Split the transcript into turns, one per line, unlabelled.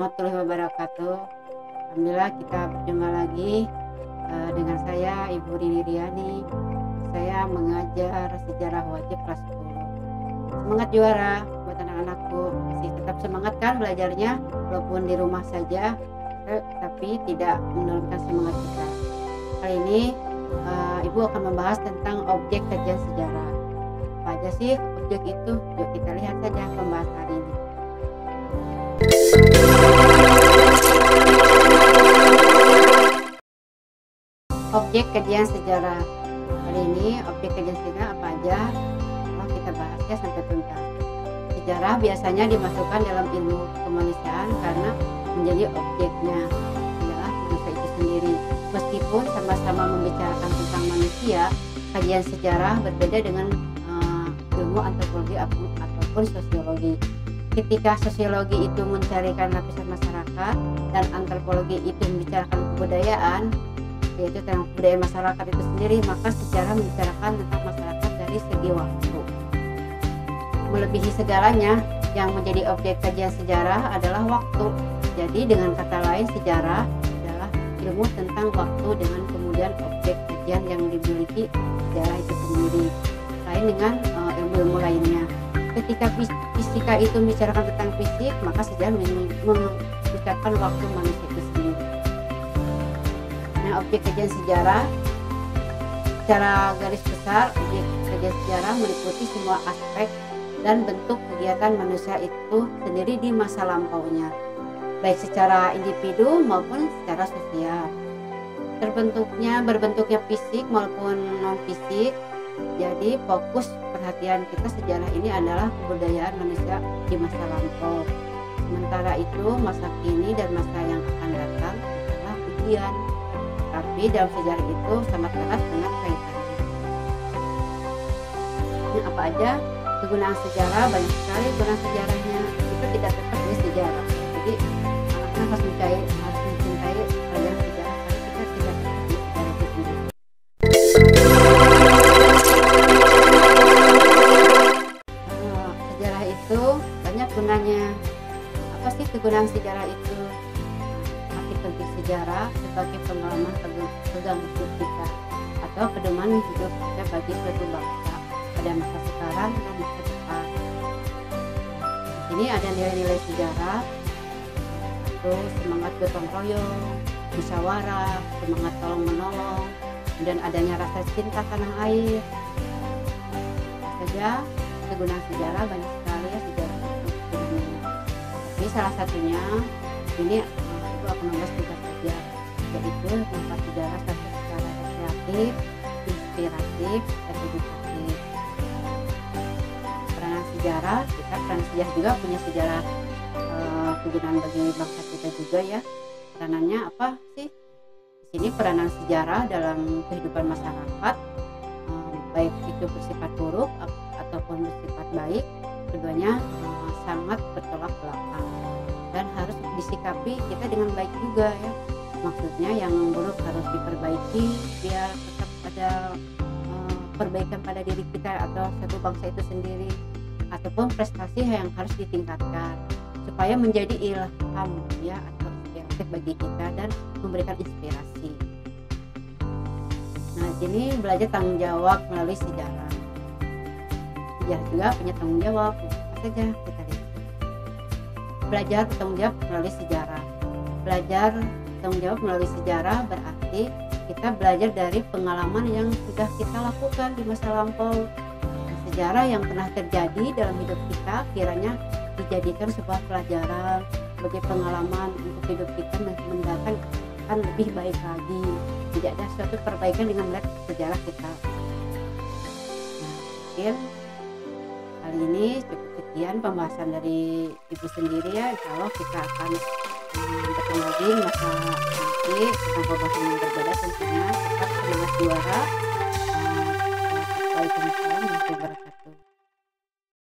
warahmatullahi wabarakatuh. Alhamdulillah kita berjumpa lagi dengan saya Ibu Rini Riani. Saya mengajar sejarah wajib kelas 10. Semangat juara buat anak-anakku. Masih tetap semangat kan belajarnya walaupun di rumah saja, tapi tidak menurunkan semangat kita. Kali ini Ibu akan membahas tentang objek kajian sejarah. Apa aja sih objek itu? Yuk kita lihat saja pembahasan hari ini. Objek kajian sejarah. Kali ini objek kajian sejarah apa aja? Kita bahas ya sampai tuntas. Sejarah biasanya dimasukkan dalam ilmu kemanusiaan karena menjadi objeknya adalah manusia itu sendiri. Meskipun sama-sama membicarakan tentang manusia, kajian sejarah berbeda dengan ilmu antropologi ataupun sosiologi. Ketika sosiologi itu mencarikan lapisan masyarakat dan antropologi itu membicarakan kebudayaan, yaitu tentang kebudayaan masyarakat itu sendiri, maka sejarah membicarakan tentang masyarakat dari segi waktu. Melebihi segalanya, yang menjadi objek kajian sejarah adalah waktu. Jadi dengan kata lain, sejarah adalah ilmu tentang waktu dengan kemudian objek kajian yang dimiliki sejarah itu sendiri, lain dengan ilmu-ilmu lainnya. Ketika fisika itu membicarakan tentang fisik, maka sejarah membicarakan waktu manusia itu sendiri. Nah, objek kajian sejarah secara garis besar, objek kajian sejarah meliputi semua aspek dan bentuk kegiatan manusia itu sendiri di masa lampaunya, baik secara individu maupun secara sosial. Berbentuknya fisik maupun non fisik. Jadi fokus perhatian kita sejarah ini adalah kebudayaan manusia di masa lampau. Sementara itu masa kini dan masa yang akan datang adalah ujian. Tapi dalam sejarah itu sangat erat dengan kaitannya. Ini apa aja kegunaan sejarah? Banyak sekali kegunaan sejarahnya. Kita tidak tetap di sejarah. Jadi anak-anak harus mencintai pelajaran sejarah karena kita tidak tetap di sejarah itu sendiri. Sejarah itu banyak gunanya. Apa sih kegunaan sejarah itu? Arti penting sejarah sebagai pengalaman pegang hidup kita atau pedoman hidup kita bagi suatu bangsa pada masa sekarang dan masa depan. Ini ada nilai-nilai sejarah, itu semangat gotong royong, musyawarah, semangat tolong menolong, dan adanya rasa cinta tanah air. Saja kegunaan sejarah banyak sekali ya sejarah itu. Tapi salah satunya ini itu akan membahas tiga saja, yaitu tempat sejarah satu secara rekreatif, inspiratif, dan edukatif. Peranan sejarah juga punya sejarah kegunaan bagi bangsa kita juga ya. Peranannya apa sih? Di sini peranan sejarah dalam kehidupan masyarakat, baik itu bersifat buruk ataupun bersifat baik, keduanya sangat bertolak belakang dan harus disikapi kita dengan baik juga ya. Maksudnya yang buruk harus diperbaiki biar tetap ada perbaikan pada diri kita atau satu bangsa itu sendiri, ataupun prestasi yang harus ditingkatkan supaya menjadi ilham ya atau inspiratif bagi kita dan memberikan inspirasi. Nah, ini belajar tanggung jawab melalui sejarah. Sejarah juga punya tanggung jawab. Apa saja kita lihat. Belajar bertanggung jawab melalui sejarah. Belajar tanggung jawab melalui sejarah berarti kita belajar dari pengalaman yang sudah kita lakukan di masa lampau. Sejarah yang pernah terjadi dalam hidup kita kiranya dijadikan sebuah pelajaran sebagai pengalaman untuk hidup kita mendatang akan lebih baik lagi. Tidak ada suatu perbaikan dengan melihat sejarah kita. Nah, mungkin kali ini cukup sekian pembahasan dari Ibu sendiri ya. Insya Allah kita akan bertemu lagi masa nanti tentang pembahasan yang berbeda tentunya. Tetap semangat juara. Waalaikumsalam warahmatullahi wabarakatuh.